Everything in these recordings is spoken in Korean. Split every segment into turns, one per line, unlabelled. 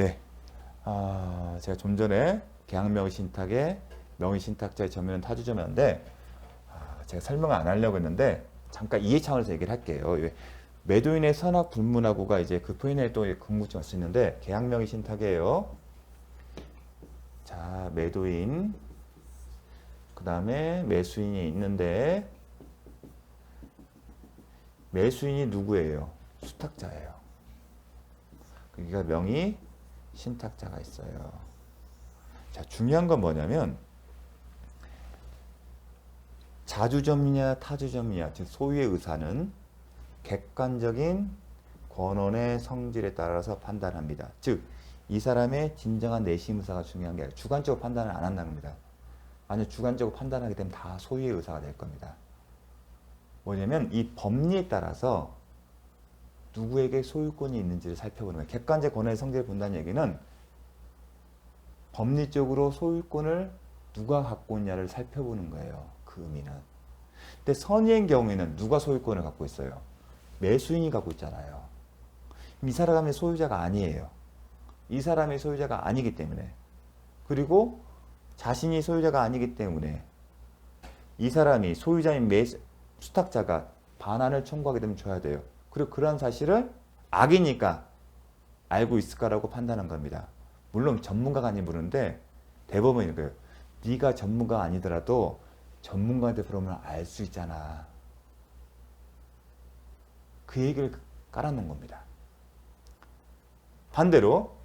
네. 제가 좀 전에 계약명의신탁의 명의신탁자의 점유는 타주점이었는데 제가 설명을 안 하려고 했는데 잠깐 이해 차원에서 얘기를 할게요. 매도인의 선악 불문하고가 이제 그 포인트에 또 궁금증이 올 수 있는데 계약명의신탁이에요. 자, 매도인 그 다음에 매수인이 있는데 매수인이 누구예요? 수탁자예요. 그러니까 명의 신탁자가 있어요. 자, 중요한 건 뭐냐면 자주점이냐 타주점이냐 즉 소유의 의사는 객관적인 권원의 성질에 따라서 판단합니다. 즉 이 사람의 진정한 내심 의사가 중요한 게 아니라 주관적으로 판단을 안 한다는 겁니다. 만약 주관적으로 판단하게 되면 다 소유의 의사가 될 겁니다. 뭐냐면 이 법리에 따라서 누구에게 소유권이 있는지를 살펴보는 거예요. 객관적 권한의 성질을 본다는 얘기는 법리적으로 소유권을 누가 갖고 있냐를 살펴보는 거예요. 그 의미는. 근데 선의의 경우에는 누가 소유권을 갖고 있어요? 매수인이 갖고 있잖아요. 이 사람의 소유자가 아니에요. 이 사람의 소유자가 아니기 때문에. 그리고 자신이 소유자가 아니기 때문에 이 사람이 소유자인 수탁자가 반환을 청구하게 되면 줘야 돼요. 그리고 그러한 사실을 악이니까 알고 있을까라고 판단한 겁니다. 물론 전문가가 아니 물은데 대법원이 그래요. 네가 전문가가 아니더라도 전문가한테 물으면 알 수 있잖아. 그 얘기를 깔아놓은 겁니다. 반대로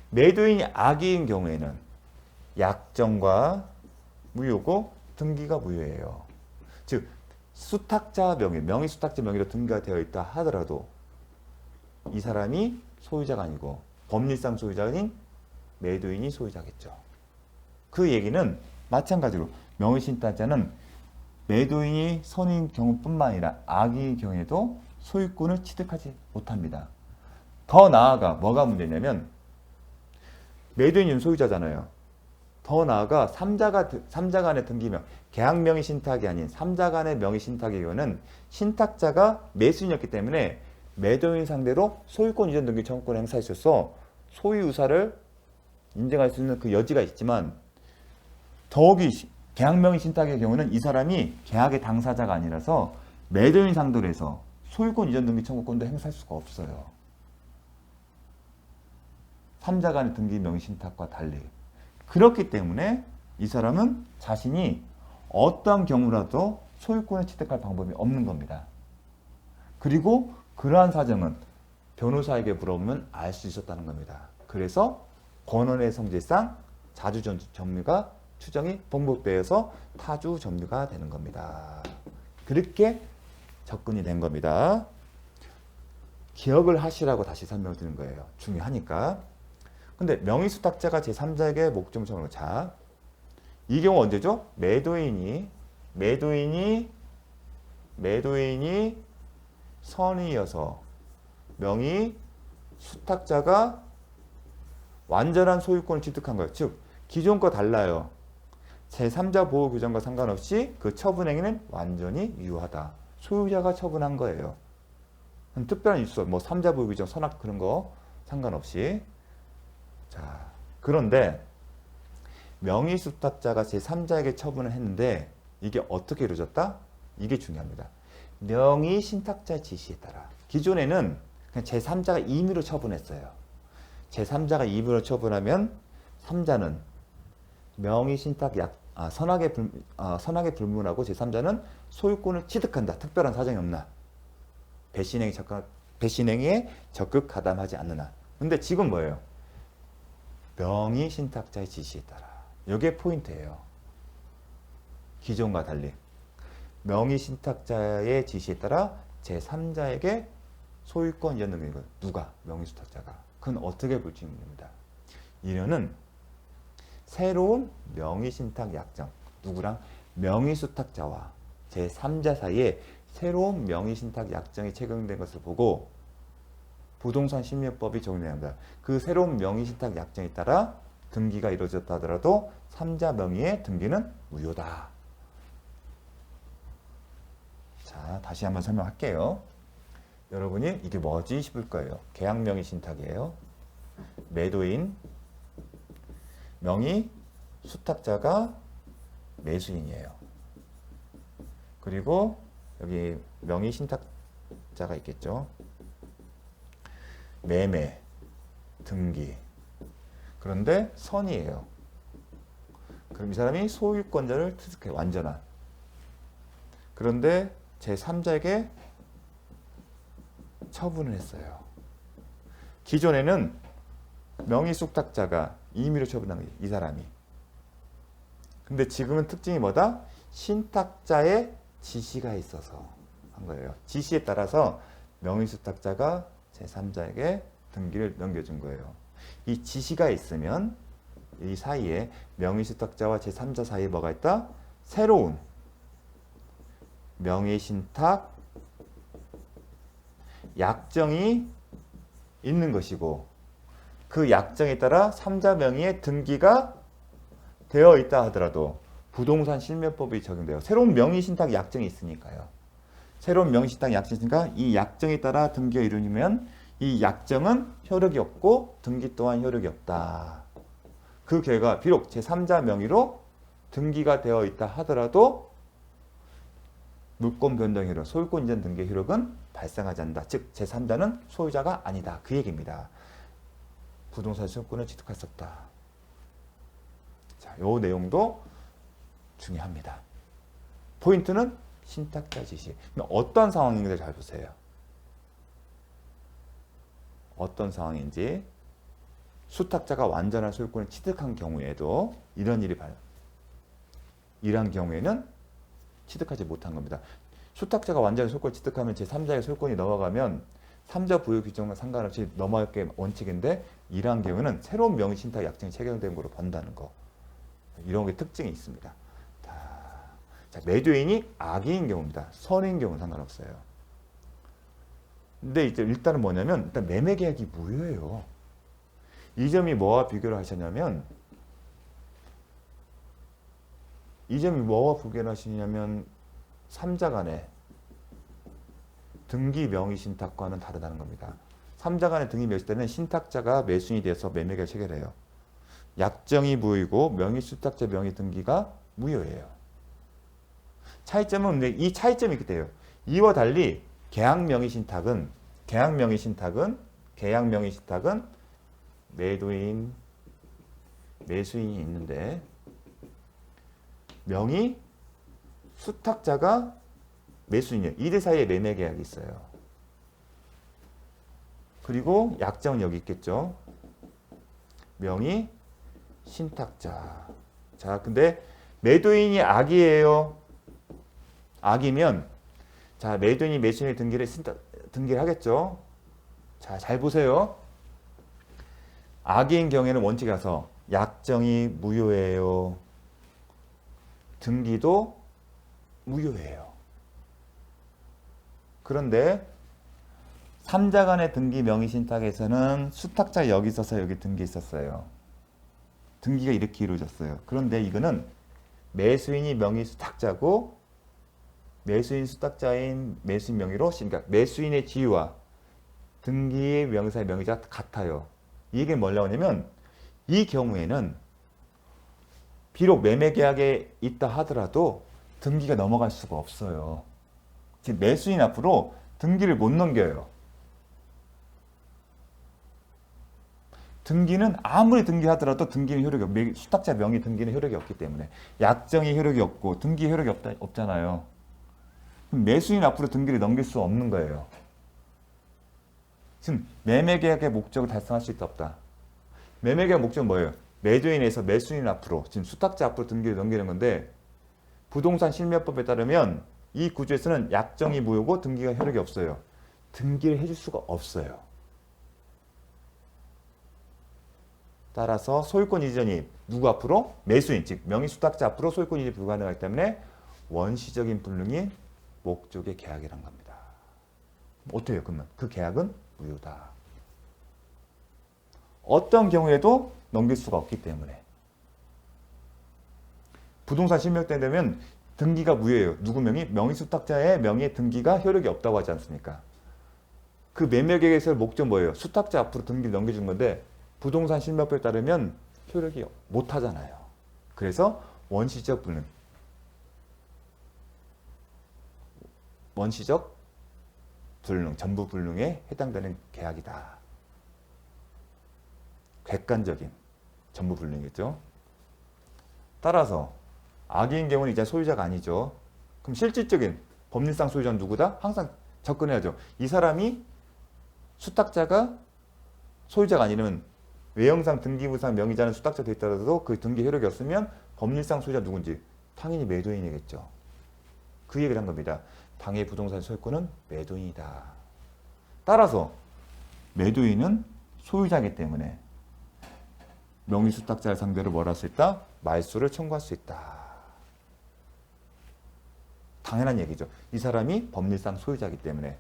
매도인이 악의인 경우에는 약정과 무효고 등기가 무효예요. 즉 수탁자 명의, 명의 수탁자 명의로 등기가 되어 있다 하더라도 이 사람이 소유자가 아니고 법리상 소유자가 아닌 매도인이 소유자겠죠. 그 얘기는 마찬가지로 명의신탁자는 매도인이 선인 경우뿐만 아니라 악의인 경우에도 소유권을 취득하지 못합니다. 더 나아가 뭐가 문제냐면 매도인은 소유자잖아요. 더 나아가 3자 간의 등기명, 계약명의 신탁이 아닌 3자 간의 명의 신탁의 경우는 신탁자가 매수인이었기 때문에 매도인 상대로 소유권 이전 등기 청구권을 행사했어서 소유 의사를 인정할 수 있는 그 여지가 있지만 더욱이 계약명의 신탁의 경우는 이 사람이 계약의 당사자가 아니라서 매도인 상대로 해서 소유권 이전 등기 청구권도 행사할 수가 없어요. 3자 간의 등기 명의 신탁과 달리. 그렇기 때문에 이 사람은 자신이 어떠한 경우라도 소유권을 취득할 방법이 없는 겁니다. 그리고 그러한 사정은 변호사에게 물어보면 알 수 있었다는 겁니다. 그래서 권원의 성질상 자주점유가 추정이 번복되어서 타주점유가 되는 겁니다. 그렇게 접근이 된 겁니다. 기억을 하시라고 다시 설명드리는 거예요. 중요하니까. 근데 명의수탁자가 제3자에게 목적을 정하는 거. 자, 이 경우 언제죠? 매도인이 선이어서 명의수탁자가 완전한 소유권을 취득한 거예요. 즉, 기존 거 달라요. 제3자 보호 규정과 상관없이 그 처분행위는 완전히 유효하다. 소유자가 처분한 거예요. 특별한 이유, 뭐 3자 보호 규정, 선악 그런 거 상관없이. 자, 그런데 명의수탁자가 제3자에게 처분을 했는데 이게 어떻게 이루어졌다? 이게 중요합니다. 명의신탁자 지시에 따라. 기존에는 그냥 제3자가 임의로 처분했어요. 제3자가 임의로 처분하면 3자는 명의신탁 선악에 불문하고 제3자는 소유권을 취득한다. 특별한 사정이 없나. 배신행위에 적극 가담하지 않느나. 근데 지금 뭐예요? 명의신탁자의 지시에 따라. 이게 포인트예요. 기존과 달리. 명의신탁자의 지시에 따라 제3자에게 소유권 이전 등기를 누가? 명의수탁자가. 그건 어떻게 볼지 모릅니다. 이는 새로운 명의신탁 약정. 누구랑? 명의수탁자와 제3자 사이에 새로운 명의신탁 약정이 체결된 것을 보고 부동산 심리법이 적용돼야 합니다. 그 새로운 명의신탁 약정에 따라 등기가 이루어졌다 하더라도 3자 명의의 등기는 무효다. 자, 다시 한번 설명할게요. 여러분이 이게 뭐지 싶을 거예요. 계약명의 신탁이에요. 매도인, 명의 수탁자가 매수인이에요. 그리고 여기 명의 신탁자가 있겠죠. 매매, 등기. 그런데 선이에요. 그럼 이 사람이 소유권자를 취득해, 완전한. 그런데 제3자에게 처분을 했어요. 기존에는 명의 수탁자가 임의로 처분한 거예요. 이 사람이. 근데 지금은 특징이 뭐다? 신탁자의 지시가 있어서 한 거예요. 지시에 따라서 명의 수탁자가 제3자에게 등기를 넘겨준 거예요. 이 지시가 있으면 이 사이에 명의 수탁자와 제3자 사이에 뭐가 있다? 새로운 명의 신탁 약정이 있는 것이고 그 약정에 따라 3자 명의의 등기가 되어 있다 하더라도 부동산 실명법이 적용돼요. 새로운 명의 신탁 약정이 있으니까요. 새로운 명의 신탁 약정이 있으니까 이 약정에 따라 등기가 이루어지면 이 약정은 효력이 없고 등기 또한 효력이 없다. 그 결과 비록 제3자 명의로 등기가 되어 있다 하더라도 물권 변동 효력, 소유권 이전 등기 효력은 발생하지 않는다. 즉 제3자는 소유자가 아니다. 그 얘기입니다. 부동산 소유권을 취득할 수 없다. 자, 요 내용도 중요합니다. 포인트는 신탁자 지시. 어떤 상황인지 잘 보세요. 어떤 상황인지 수탁자가 완전한 소유권을 취득한 경우에도 이런 경우에는 취득하지 못한 겁니다. 수탁자가 완전한 소유권을 취득하면 제3자의 소유권이 넘어가면 3자 부여 규정과 상관없이 넘어갈 게 원칙인데 이러한 경우는 새로운 명의 신탁 약정이 체결된 거로 본다는 거. 이런 게 특징이 있습니다. 자, 매도인이 악의인 경우입니다. 선인 경우는 상관없어요. 근데 이제 일단은 뭐냐면 일단 매매 계약이 무효예요. 이 점이 뭐와 비교를 하시냐면 이 점이 뭐와 비교를 하시냐면 3자 간의 등기 명의 신탁과는 다르다는 겁니다. 3자 간의 등기 명의 신탁은 신탁자가 매수인이 돼서 매매계약을 체결해요. 약정이 무효이고 명의 수탁자 명의 등기가 무효예요. 차이점은 이 차이점이 있게 돼요. 이와 달리 계약 명의 신탁은 매도인, 매수인이 있는데 명의 수탁자가 매수인이에요. 이들 사이에 매매 계약이 있어요. 그리고 약정은 여기 있겠죠. 명의 신탁자. 자, 근데 매도인이 악이에요. 악이면 자, 매도인이 매수인의 등기를 하겠죠. 자, 잘 보세요. 악인 경우에는 원칙이라서 약정이 무효예요. 등기도 무효예요. 그런데 3자 간의 등기 명의 신탁에서는 수탁자 여기 있어서 여기 등기 있었어요. 등기가 이렇게 이루어졌어요. 그런데 이거는 매수인이 명의 수탁자고 매수인 수탁자인 매수인 명의로 그러니까 매수인의 지위와 등기의 명의사의 명의자가 같아요. 이게 뭐라고 하냐면 이 경우에는 비록 매매 계약에 있다 하더라도 등기가 넘어갈 수가 없어요. 즉 매수인 앞으로 등기를 못 넘겨요. 등기는 아무리 등기하더라도 등기는 효력이 없고 수탁자 명의 등기는 효력이 없기 때문에 약정이 효력이 없고 등기 효력이 없잖아요. 그럼 매수인 앞으로 등기를 넘길 수 없는 거예요. 지금 매매 계약의 목적을 달성할 수 있다 없다. 매매 계약 목적은 뭐예요? 매도인에서 매수인 앞으로 지금 수탁자 앞으로 등기를 넘기는 건데 부동산 실명법에 따르면 이 구조에서는 약정이 무효고 등기가 효력이 없어요. 등기를 해줄 수가 없어요. 따라서 소유권 이전이 누구 앞으로? 매수인, 즉 명의 수탁자 앞으로 소유권 이전이 불가능하기 때문에 원시적인 불능이 목적의 계약이란 겁니다. 어때요? 그러면 그 계약은 무효다. 어떤 경우에도 넘길 수가 없기 때문에 부동산 실명때 되면 등기가 무효예요. 누구 명의? 명의 수탁자의 명의 등기가 효력이 없다고 하지 않습니까? 그 매매계약에서의 목적 뭐예요? 수탁자 앞으로 등기를 넘겨준 건데 부동산 실명법에 따르면 효력이 못 하잖아요. 그래서 원시적 불능, 원시적 불능, 전부 불능에 해당되는 계약이다. 객관적인 전부 불능이겠죠. 따라서 악의인 경우는 이제 소유자가 아니죠. 그럼 실질적인 법률상 소유자는 누구다? 항상 접근해야죠. 이 사람이 수탁자가 소유자가 아니면 외형상 등기부상 명의자는 수탁자 돼 있더라도 그 등기 효력이 없으면 법률상 소유자 누군지 당연히 매도인이겠죠. 그 얘기를 한 겁니다. 당해 부동산 소유권은 매도인이다. 따라서 매도인은 소유자이기 때문에 명의수탁자를 상대로 뭘 할 수 있다? 말소를 청구할 수 있다. 당연한 얘기죠. 이 사람이 법률상 소유자이기 때문에.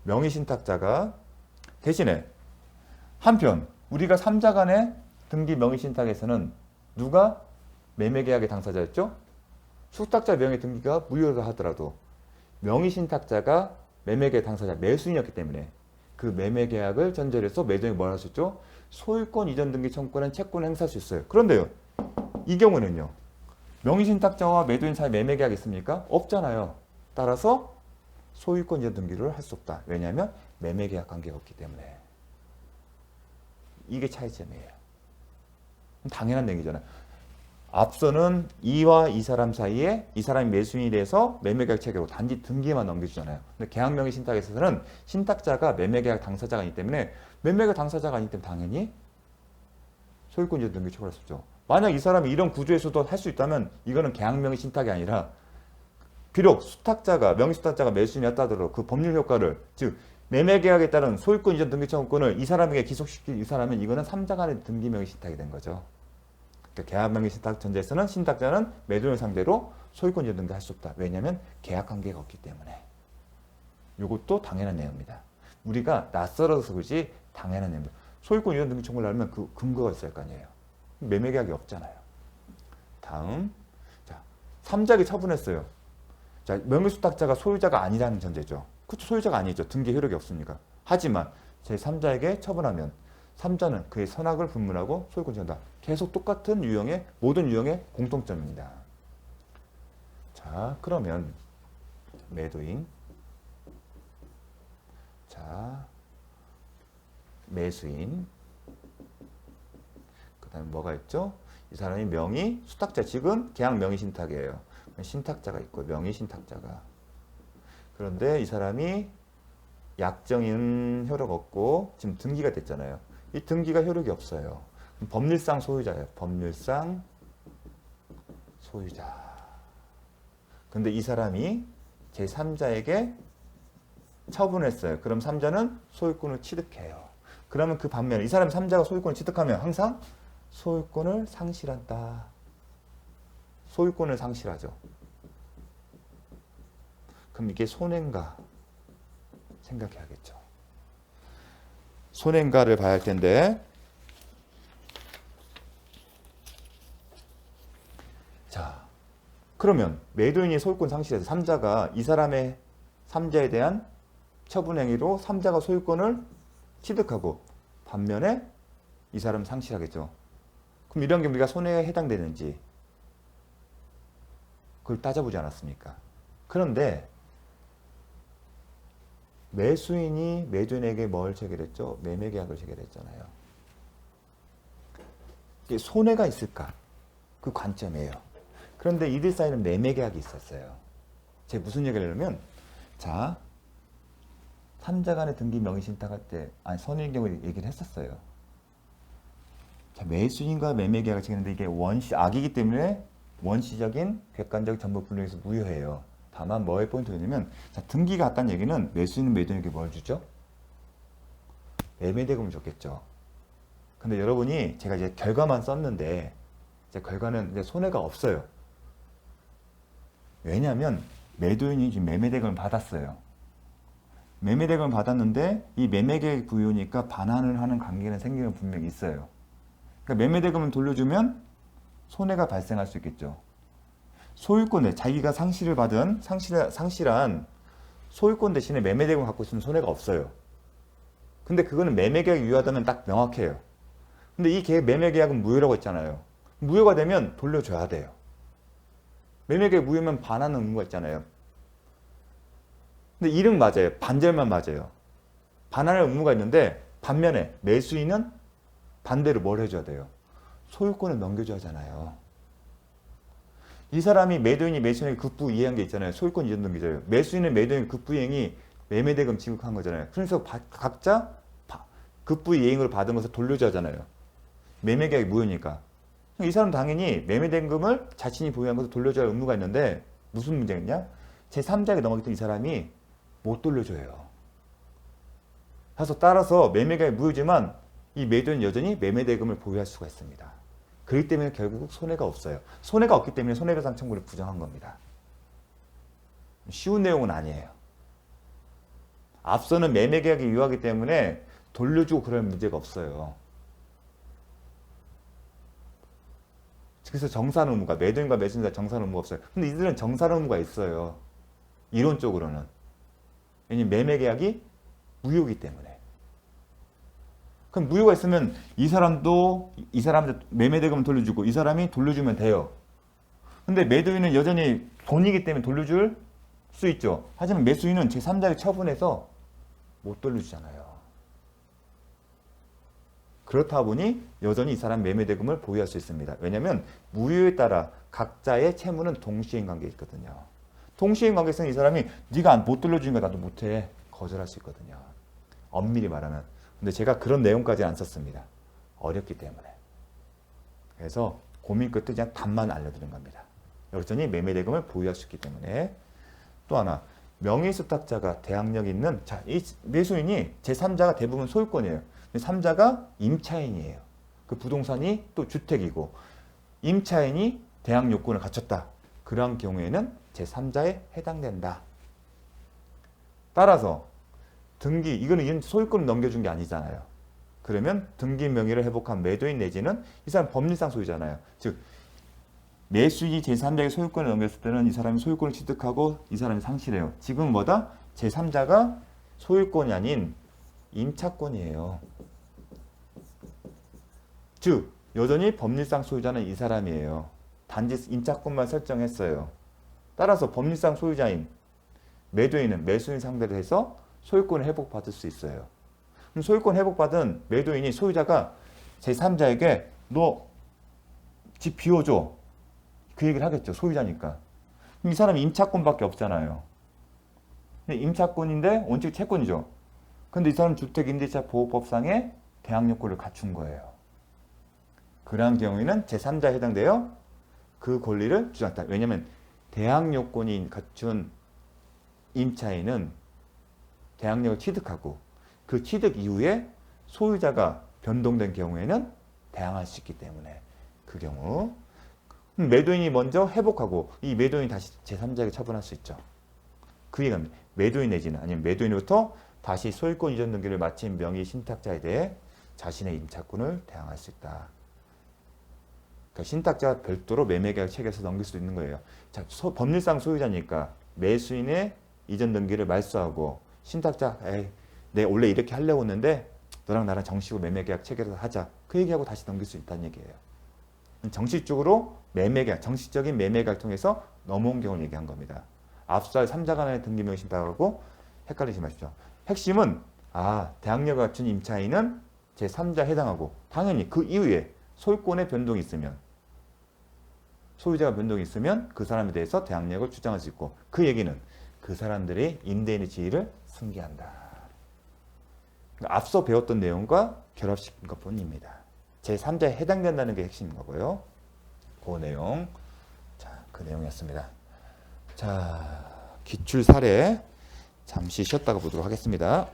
명의신탁자가 대신에 한편 우리가 3자 간의 등기 명의신탁에서는 누가 매매계약의 당사자였죠? 수탁자 명의 등기가 무효를 하더라도 명의신탁자가 매매계약 당사자 매수인이었기 때문에 그 매매계약을 전제로 해서 매도인이 뭘 할 수 있죠? 소유권 이전 등기 청구권은 채권을 행사할 수 있어요. 그런데요, 이 경우는요, 명의신탁자와 매도인 사이 매매계약이 있습니까? 없잖아요. 따라서 소유권 이전 등기를 할 수 없다. 왜냐하면 매매계약 관계가 없기 때문에. 이게 차이점이에요. 당연한 얘기잖아요. 앞서는 이와 이 사람 사이에 이 사람이 매수인이 돼서 매매계약 체계로 단지 등기만 넘겨주잖아요. 근데 계약명의 신탁에서는 신탁자가 매매계약 당사자가 아니기 때문에 매매계약 당사자가 아니기 때문에 당연히 소유권 이전 등기 청구할 수 있죠. 만약 이 사람이 이런 구조에서도 할 수 있다면 이거는 계약명의 신탁이 아니라 비록 수탁자가 명의수탁자가 매수인이었다 하더라도 그 법률 효과를 즉 매매계약에 따른 소유권 이전 등기 청구권을 이 사람에게 기속시킬 이 사람은 이거는 3자 간의 등기명의 신탁이 된 거죠. 계약명의 신탁 전제에서는 신탁자는 매도인을 상대로 소유권 이전 등기 할 수 없다. 왜냐하면 계약 관계가 없기 때문에. 이것도 당연한 내용입니다. 우리가 낯설어서 그렇지 당연한 내용입니다. 소유권 이전 등기 청구를 하려면 그 근거가 있을 거 아니에요. 매매계약이 없잖아요. 다음, 자, 3자에게 처분했어요. 자, 명의수탁자가 소유자가 아니라는 전제죠. 그렇죠. 소유자가 아니죠. 등기 효력이 없으니까. 하지만 제3자에게 처분하면 3자는 그의 선악을 분문하고 소유권 전다. 계속 똑같은 유형의 모든 유형의 공통점입니다. 자, 그러면 매도인, 자, 매수인, 그 다음에 뭐가 있죠? 이 사람이 명의 수탁자, 지금 계약 명의 신탁이에요. 신탁자가 있고 명의 신탁자가. 그런데 이 사람이 약정인 효력 없고 지금 등기가 됐잖아요. 이 등기가 효력이 없어요. 법률상 소유자예요. 법률상 소유자. 근데 이 사람이 제3자에게 처분했어요. 그럼 3자는 소유권을 취득해요. 그러면 그 반면에 이 사람이 3자가 소유권을 취득하면 항상 소유권을 상실한다. 소유권을 상실하죠. 그럼 이게 손해인가 생각해야겠죠. 손해인가를 봐야 할 텐데, 자, 그러면 매도인이 소유권 상실해서 3자가 이 사람의 3자에 대한 처분 행위로 3자가 소유권을 취득하고 반면에 이 사람은 상실하겠죠. 그럼 이런 경우가 손해에 해당되는지 그걸 따져보지 않았습니까? 그런데 매수인이 매도인에게 뭘 체결했죠? 매매계약을 체결했잖아요. 이게 손해가 있을까? 그 관점이에요. 그런데 이들 사이는 매매계약이 있었어요. 제가 무슨 얘기를 하냐면, 자, 3자 간의 등기 명의신탁할 때, 아니, 선의인 경우 얘기를 했었어요. 자, 매수인과 매매계약을 체결했는데 이게 악이기 때문에 원시적인 객관적 전부 불능에서 무효해요. 다만 뭐의 포인트가 있냐면, 자, 등기가 같다는 얘기는 매수인은 매도인에게 뭘 주죠? 매매대금을 줬겠죠. 근데 여러분이 제가 이제 결과만 썼는데, 이제 결과는 이제 손해가 없어요. 왜냐하면 매도인이 지금 매매대금을 받았어요. 매매대금을 받았는데 이 매매계획 부여니까 반환을 하는 관계는 생기는 분명히 있어요. 그러니까 매매대금을 돌려주면 손해가 발생할 수 있겠죠. 소유권, 자기가 상실을 받은 상실한 소유권 대신에 매매대금을 갖고 있으면 손해가 없어요. 근데 그거는 매매계획이 유효하다면 딱 명확해요. 근데 이 매매 계약은 무효라고 했잖아요. 무효가 되면 돌려줘야 돼요. 매매 계약 무효면 반환 의무가 있잖아요. 근데 이름 맞아요. 반절만 맞아요. 반환의 의무가 있는데 반면에 매수인은 반대로 뭘 해줘야 돼요? 소유권을 넘겨줘야 하잖아요. 이 사람이 매도인이 매수인에게 급부 이행한 게 있잖아요. 소유권 이전 등기잖아요. 매수인은 매도인 급부 이행이 매매대금 지급한 거잖아요. 그래서 각자 급부 이행을 받은 것을 돌려줘야 하잖아요. 매매계약이 무효니까. 이 사람 당연히 매매대금을 자신이 보유한 것을 돌려줘야 할 의무가 있는데 무슨 문제겠냐? 제3자에게 넘어갔기 때문에 이 사람이 못 돌려줘요. 그래서 따라서 매매계약이 무효지만 이 매도인은 여전히 매매대금을 보유할 수가 있습니다. 그렇기 때문에 결국 손해가 없어요. 손해가 없기 때문에 손해배상 청구를 부정한 겁니다. 쉬운 내용은 아니에요. 앞서는 매매계약이 유효하기 때문에 돌려주고 그럴 문제가 없어요. 그래서 정산 의무가 매도인과 매수인과 정산 의무가 없어요. 근데 이들은 정산 의무가 있어요. 이론적으로는. 왜냐면 매매계약이 무효이기 때문에. 그럼 무효가 있으면 이 사람도 이 사람한테 매매대금을 돌려주고 이 사람이 돌려주면 돼요. 근데 매도인은 여전히 돈이기 때문에 돌려줄 수 있죠. 하지만 매수인은 제3자에게 처분해서 못 돌려주잖아요. 그렇다 보니 여전히 이 사람 매매대금을 보유할 수 있습니다. 왜냐하면 무효에 따라 각자의 채무는 동시행 관계에 있거든요. 동시행 관계에서는 이 사람이 네가 못 돌려주니까 나도 못해 거절할 수 있거든요. 엄밀히 말하면. 근데 제가 그런 내용까지 안 썼습니다. 어렵기 때문에. 그래서 고민 끝에 그냥 답만 알려드린 겁니다. 여전히 매매대금을 보유할 수 있기 때문에. 또 하나, 명의수탁자가 대항력 있는, 자, 이 매수인이 제3자가 대부분 소유권이에요. 3자가 임차인이에요. 그 부동산이 또 주택이고, 임차인이 대항 요건을 갖췄다. 그러한 경우에는 제3자에 해당된다. 따라서 등기, 이거는 소유권을 넘겨준 게 아니잖아요. 그러면 등기 명의를 회복한 매도인 내지는 이 사람 법리상 소유잖아요. 즉 매수인이 제3자에게 소유권을 넘겼을 때는 이 사람이 소유권을 취득하고 이 사람이 상실해요. 지금은 뭐다? 제3자가 소유권이 아닌 임차권이에요. 즉 여전히 법리상 소유자는 이 사람이에요. 단지 임차권만 설정했어요. 따라서 법리상 소유자인 매도인은 매수인 상대로 해서 소유권을 회복받을 수 있어요. 그럼 소유권 회복받은 매도인이 소유자가 제3자에게 너 집 비워줘. 그 얘기를 하겠죠. 소유자니까. 그럼 이 사람이 임차권밖에 없잖아요. 근데 임차권인데 원칙 채권이죠. 근데 이 사람 주택임대차 보호법상의 대항력권을 갖춘 거예요. 그러한 경우에는 제3자에 해당되어 그 권리를 주장했다. 왜냐하면 대항력권이 갖춘 임차인은 대항력을 취득하고 그 취득 이후에 소유자가 변동된 경우에는 대항할 수 있기 때문에 그 경우 매도인이 먼저 회복하고 이 매도인이 다시 제3자에게 처분할 수 있죠. 그 얘기가 매도인 내지는 아니면 매도인으로부터 다시 소유권 이전 등기를 마친 명의 신탁자에 대해 자신의 임차권을 대항할 수 있다. 그러니까 신탁자가 별도로 매매계약 체결해서 넘길 수 있는 거예요. 자, 법률상 소유자니까 매수인의 이전 등기를 말소하고 신탁자, 내 원래 이렇게 하려고 했는데 너랑 나랑 정식으로 매매계약 체결해서 하자. 그 얘기하고 다시 넘길 수 있다는 얘기예요. 정식적으로 매매계약, 정식적인 매매계약을 통해서 넘어온 경우를 얘기한 겁니다. 앞서 3자 간의 등기명의 신탁하고 헷갈리지 마십시오. 핵심은 대항력을 갖춘 임차인은 제3자에 해당하고 당연히 그 이후에 소유권의 변동이 있으면 소유자가 변동이 있으면 그 사람에 대해서 대항력을 주장할 수 있고 그 얘기는 그 사람들이 임대인의 지위를 승계한다. 그러니까 앞서 배웠던 내용과 결합시킨 것뿐입니다. 제3자에 해당된다는 게 핵심인 거고요. 그 내용. 자, 그 내용이었습니다. 자, 기출 사례 잠시 쉬었다가 보도록 하겠습니다.